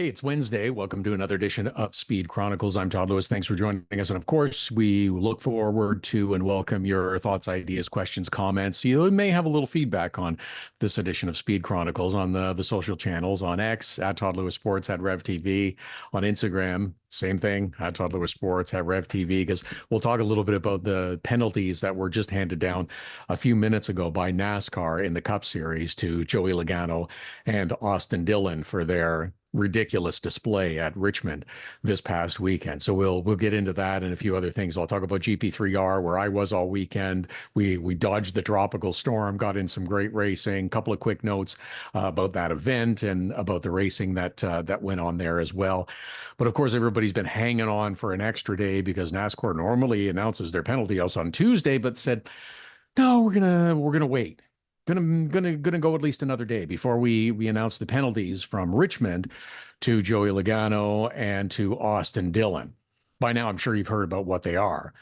Hey, it's Wednesday. Welcome to another edition of Speed Chronicles. I'm Todd Lewis. Thanks for joining us. And of course, we look forward to and welcome your thoughts, ideas, questions, comments. You may have a little feedback on this edition of Speed Chronicles on the social channels, on X, at Todd Lewis Sports, at revtv, on Instagram. Same thing, at Todd Lewis Sports, at revtv, because we'll talk a little bit about the penalties that were just handed down a few minutes ago by NASCAR in the Cup Series to Joey Logano and Austin Dillon for their ridiculous display at Richmond this past weekend. So we'll get into that and a few other things. I'll talk about GP3R, where I was all weekend. We dodged the tropical storm, got in some great racing. Couple of quick notes about that event and about the racing that went on there as well. But of course, everybody's been hanging on for an extra day because NASCAR normally announces their penalty house on Tuesday, but said, no, we're gonna wait. Gonna go at least another day before we announce the penalties from Richmond to Joey Logano and to Austin Dillon. By now, I'm sure you've heard about what they are.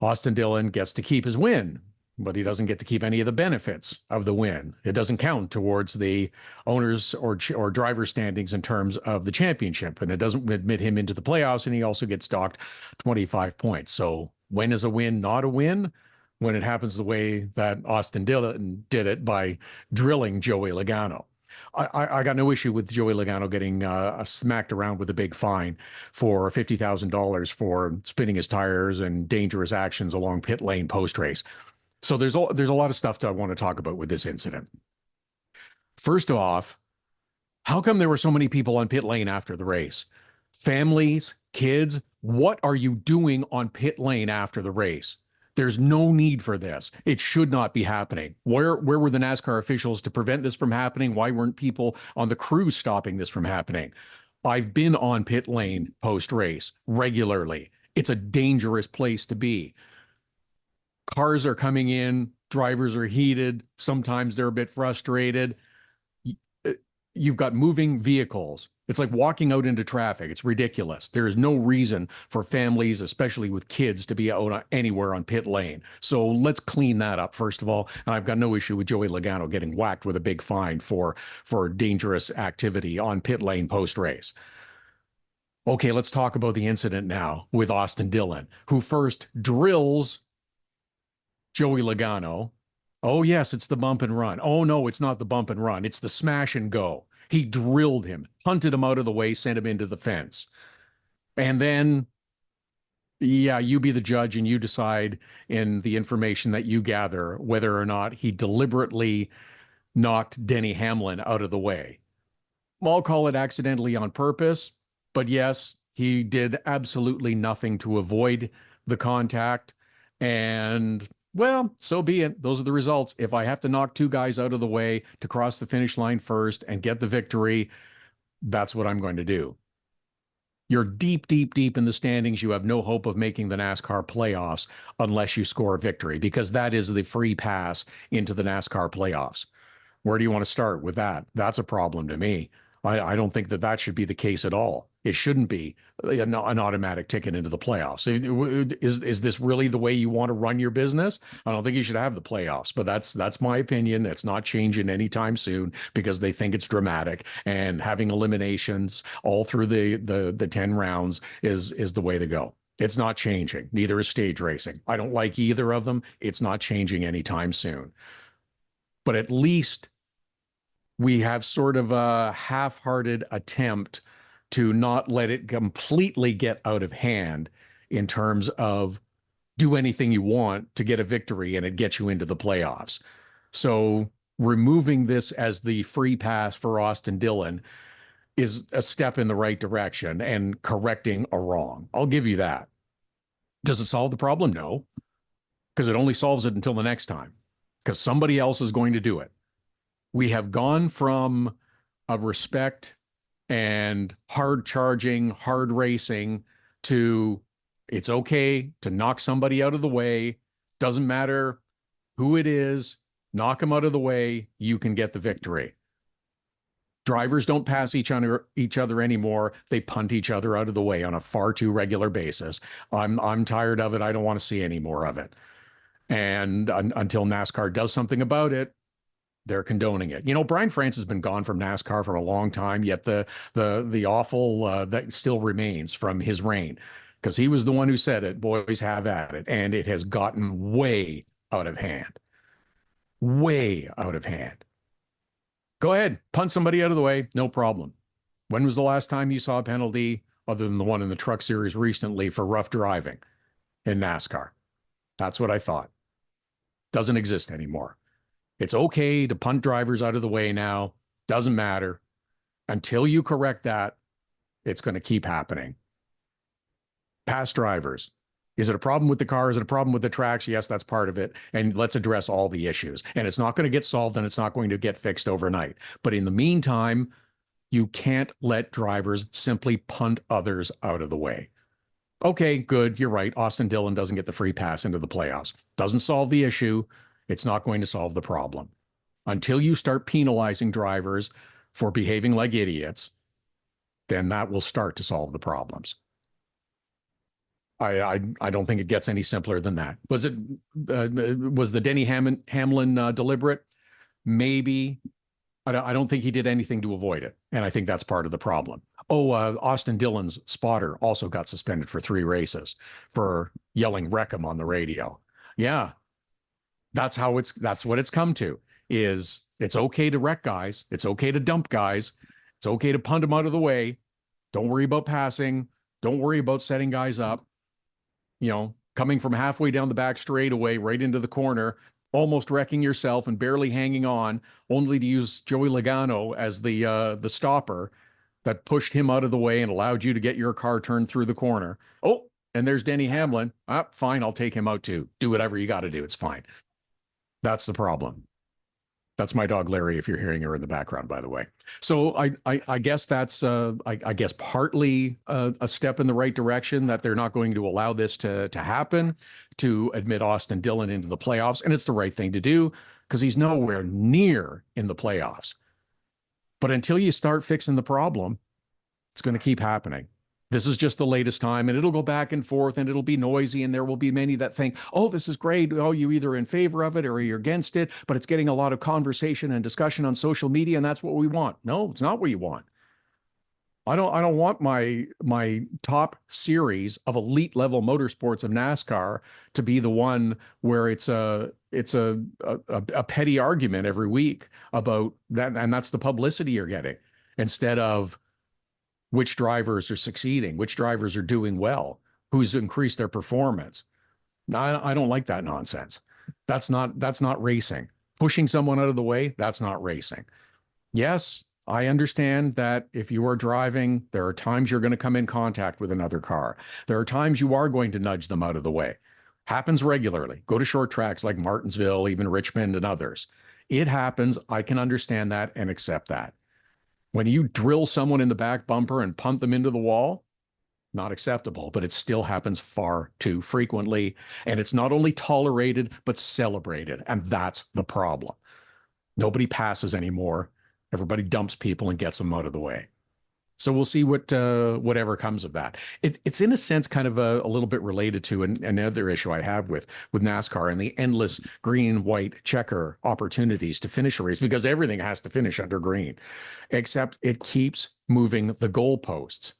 Austin Dillon gets to keep his win, but he doesn't get to keep any of the benefits of the win. It doesn't count towards the owners or driver standings in terms of the championship, and it doesn't admit him into the playoffs, and he also gets docked 25 points. So when is a win not a win? When it happens the way that Austin Dillon did it by drilling Joey Logano. I got no issue with Joey Logano getting smacked around with a big fine for $50,000 for spinning his tires and dangerous actions along pit lane post-race. So there's a lot of stuff I want to talk about with this incident. First off, how come there were so many people on pit lane after the race? Families, kids, what are you doing on pit lane after the race? There's no need for this. It should not be happening. Where were the NASCAR officials to prevent this from happening? Why weren't people on the crew stopping this from happening? I've been on pit lane post-race regularly. It's a dangerous place to be. Cars are coming in, drivers are heated, sometimes they're a bit frustrated. You've got moving vehicles. It's like walking out into traffic. It's ridiculous. There is no reason for families, especially with kids, to be out anywhere on pit lane. So let's clean that up, first of all. And I've got no issue with Joey Logano getting whacked with a big fine for dangerous activity on pit lane post-race. Okay, let's talk about the incident now with Austin Dillon, who first drills Joey Logano. Oh, yes, it's the bump and run. Oh, no, it's not the bump and run. It's the smash and go. He drilled him, hunted him out of the way, sent him into the fence. And then, yeah, you be the judge and you decide in the information that you gather whether or not he deliberately knocked Denny Hamlin out of the way. I'll call it accidentally on purpose, but yes, he did absolutely nothing to avoid the contact. And well, so be it. Those are the results. If I have to knock two guys out of the way to cross the finish line first and get the victory, that's what I'm going to do. You're deep, deep, deep in the standings. You have no hope of making the NASCAR playoffs unless you score a victory, because that is the free pass into the NASCAR playoffs. Where do you want to start with that? That's a problem to me. I don't think that should be the case at all. It shouldn't be an automatic ticket into the playoffs. Is this really the way you want to run your business? I don't think you should have the playoffs, but that's my opinion. It's not changing anytime soon because they think it's dramatic, and having eliminations all through the 10 rounds is the way to go. It's not changing. Neither is stage racing. I don't like either of them. It's not changing anytime soon. But at least we have sort of a half-hearted attempt to not let it completely get out of hand in terms of do anything you want to get a victory and it gets you into the playoffs. So removing this as the free pass for Austin Dillon is a step in the right direction and correcting a wrong. I'll give you that. Does it solve the problem? No, because it only solves it until the next time, because somebody else is going to do it. We have gone from a respect and hard charging, hard racing to it's okay to knock somebody out of the way. Doesn't matter who it is, knock them out of the way. You can get the victory. Drivers don't pass each other anymore. They punt each other out of the way on a far too regular basis. I'm tired of it. I don't want to see any more of it. And until NASCAR does something about it, they're condoning it. You know, Brian France has been gone from NASCAR for a long time, yet the awful that still remains from his reign, because he was the one who said it, boys have at it, and it has gotten way out of hand. Way out of hand. Go ahead, punt somebody out of the way, no problem. When was the last time you saw a penalty other than the one in the Truck Series recently for rough driving in NASCAR? That's what I thought. Doesn't exist anymore. It's okay to punt drivers out of the way now. Doesn't matter. Until you correct that, it's going to keep happening. Past drivers. Is it a problem with the car? Is it a problem with the tracks? Yes, that's part of it. And let's address all the issues. And it's not going to get solved, and it's not going to get fixed overnight. But in the meantime, you can't let drivers simply punt others out of the way. Okay, good. You're right. Austin Dillon doesn't get the free pass into the playoffs. Doesn't solve the issue. It's not going to solve the problem. Until you start penalizing drivers for behaving like idiots, then that will start to solve the problems. I don't think it gets any simpler than that. Was the Denny Hamlin deliberate? Maybe. I don't think he did anything to avoid it, and I think that's part of the problem. Austin Dillon's spotter also got suspended for 3 races for yelling "wreck him" on the radio. Yeah, that's what it's come to. Is it's okay to wreck guys, it's okay to dump guys, it's okay to punt them out of the way. Don't worry about passing. Don't worry about setting guys up. You know, coming from halfway down the back straightaway right into the corner, almost wrecking yourself and barely hanging on, only to use Joey Logano as the stopper that pushed him out of the way and allowed you to get your car turned through the corner. Oh, and there's Denny Hamlin. Fine, I'll take him out too. Do whatever you got to do. It's fine. That's the problem. That's my dog Larry, if you're hearing her in the background, by the way. So I guess that's I guess partly a step in the right direction, that they're not going to allow this to happen, to admit Austin Dillon into the playoffs, and it's the right thing to do because he's nowhere near in the playoffs. But until you start fixing the problem, it's going to keep happening. This is just the latest time, and it'll go back and forth, and it'll be noisy, and there will be many that think, oh, this is great. Oh, you're either in favor of it or you're against it, but it's getting a lot of conversation and discussion on social media, and that's what we want. No, it's not what you want. I don't want my top series of elite level motorsports of NASCAR to be the one where it's a petty argument every week about that, and that's the publicity you're getting, instead of which drivers are succeeding, which drivers are doing well, who's increased their performance. I don't like that nonsense. That's not racing. Pushing someone out of the way, that's not racing. Yes, I understand that if you are driving, there are times you're going to come in contact with another car. There are times you are going to nudge them out of the way. Happens regularly. Go to short tracks like Martinsville, even Richmond and others. It happens. I can understand that and accept that. When you drill someone in the back bumper and punt them into the wall, not acceptable, but it still happens far too frequently. And it's not only tolerated, but celebrated. And that's the problem. Nobody passes anymore. Everybody dumps people and gets them out of the way. So we'll see whatever comes of that. It's in a sense kind of a little bit related to another issue I have with NASCAR and the endless green, white checker opportunities to finish a race, because everything has to finish under green, except it keeps moving the goalposts.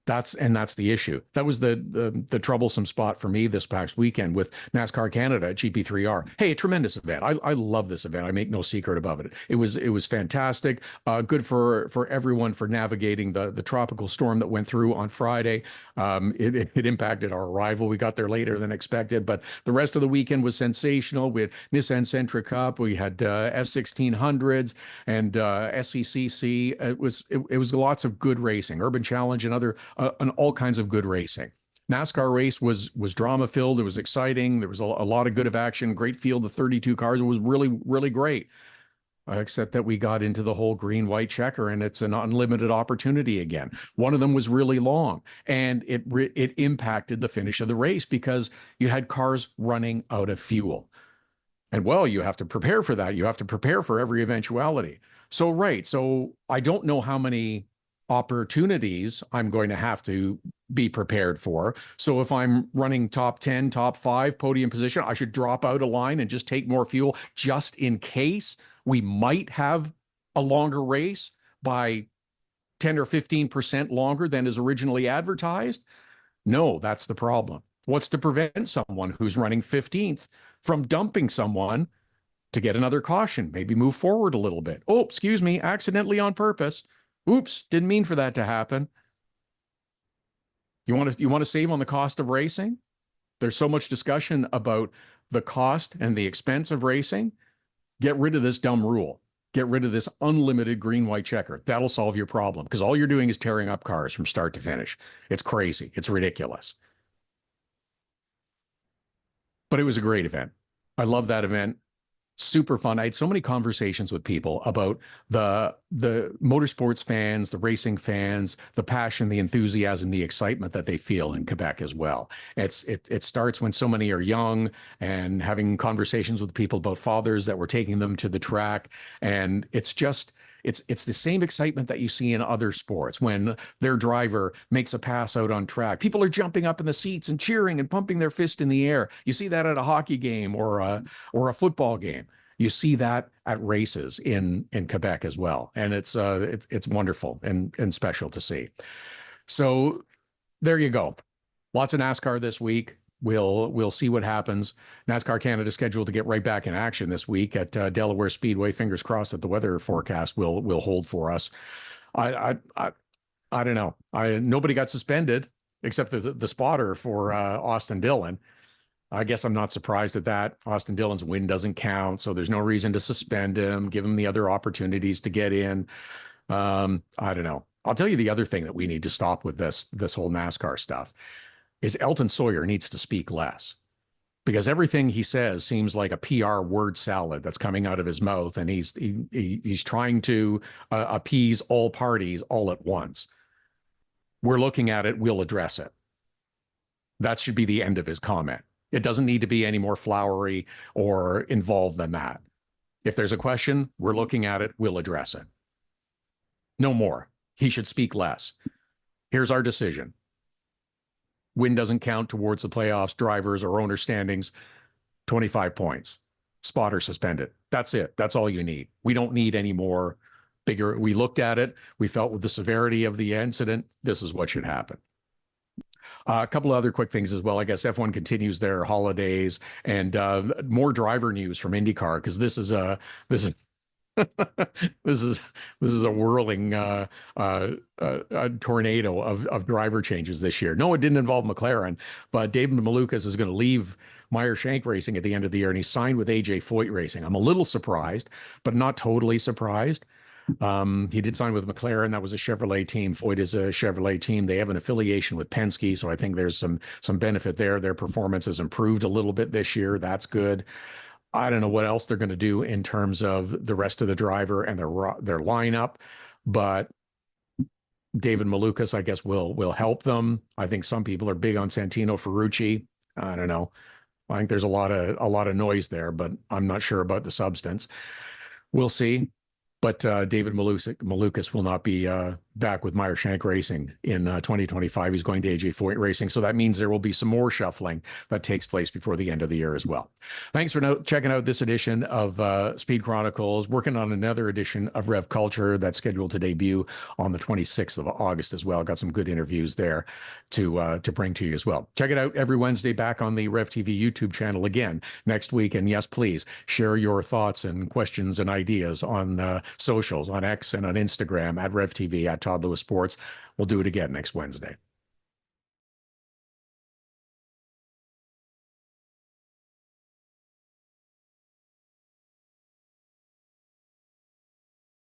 That's the issue. That was the troublesome spot for me this past weekend with NASCAR Canada at GP3R. Hey, a tremendous event. I love this event. I make no secret about it. It was fantastic. Good for everyone for navigating the tropical storm that went through on Friday. It impacted our arrival. We got there later than expected, but the rest of the weekend was sensational. We had Nissan Sentra Cup. We had F1600s and SCCC. It was lots of good racing, Urban Challenge and all kinds of good racing. NASCAR race was drama filled. It was exciting. There was a lot of good of action. Great field of 32 cars. It was really, really great. Except that we got into the whole green white checker, and it's an unlimited opportunity again. One of them was really long, and it impacted the finish of the race because you had cars running out of fuel. And well, you have to prepare for that. You have to prepare for every eventuality. So I don't know how many opportunities I'm going to have to be prepared for. So if I'm running top 10, top 5 podium position, I should drop out a line and just take more fuel just in case we might have a longer race by 10 or 15% longer than is originally advertised. No, that's the problem. What's to prevent someone who's running 15th from dumping someone to get another caution, maybe move forward a little bit? Oh, excuse me, accidentally on purpose. Oops, didn't mean for that to happen. You want to save on the cost of racing? There's so much discussion about the cost and the expense of racing. Get rid of this dumb rule. Get rid of this unlimited green-white checker. That'll solve your problem, because all you're doing is tearing up cars from start to finish. It's crazy. It's ridiculous. But it was a great event. I love that event. Super fun. I had so many conversations with people about the motorsports fans, the racing fans, the passion, the enthusiasm, the excitement that they feel in Quebec as well. It starts when so many are young, and having conversations with people about fathers that were taking them to the track, and it's the same excitement that you see in other sports when their driver makes a pass out on track. People are jumping up in the seats and cheering and pumping their fist in the air. You see that at a hockey game or a football game. You see that at races in Quebec as well, and it's wonderful and special to see. So there you go. Lots of NASCAR this week. We'll see what happens. NASCAR Canada is scheduled to get right back in action this week at Delaware Speedway. Fingers crossed that the weather forecast will hold for us. I don't know. Nobody got suspended except the spotter for Austin Dillon. I guess I'm not surprised at that. Austin Dillon's win doesn't count, so there's no reason to suspend him. Give him the other opportunities to get in. I don't know. I'll tell you the other thing that we need to stop with this whole NASCAR stuff is Elton Sawyer needs to speak less, because everything he says seems like a PR word salad that's coming out of his mouth, and he's trying to appease all parties all at once. We're looking at it. We'll address it. That should be the end of his comment. It doesn't need to be any more flowery or involved than that. If there's a question, we're looking at it. We'll address it. No more. He should speak less. Here's our decision. Win doesn't count towards the playoffs, drivers or owner standings, 25 points. Spotter suspended. That's it. That's all you need. We don't need any more bigger. We looked at it. We felt with the severity of the incident, this is what should happen. A couple of other quick things as well. I guess F1 continues their holidays, and more driver news from IndyCar, because this is a whirling a tornado of driver changes this year. No, it didn't involve McLaren, but David Malukas is going to leave Meyer Shank Racing at the end of the year, and he signed with AJ Foyt Racing. I'm a little surprised, but not totally surprised. He did sign with McLaren. That was a Chevrolet team. Foyt is a Chevrolet team. They have an affiliation with Penske, so I think there's some benefit there. Their performance has improved a little bit this year. That's good. I don't know what else they're going to do in terms of the rest of the driver and their lineup, but David Malukas, I guess, will help them. I think some people are big on Santino Ferrucci. I don't know. I think there's a lot of noise there, but I'm not sure about the substance. We'll see. But David Malukas will not be back with Meyer Shank Racing in 2025. He's going to AJ Foyt Racing. So that means there will be some more shuffling that takes place before the end of the year as well. Thanks for checking out this edition of Speed Chronicles. Working on another edition of Rev Culture that's scheduled to debut on the 26th of August as well. Got some good interviews there to bring to you as well. Check it out every Wednesday back on the Rev TV YouTube channel again next week. And yes, please share your thoughts and questions and ideas on socials, on X and on Instagram at RevTV, at Todd Lewis Sports. We'll do it again next Wednesday.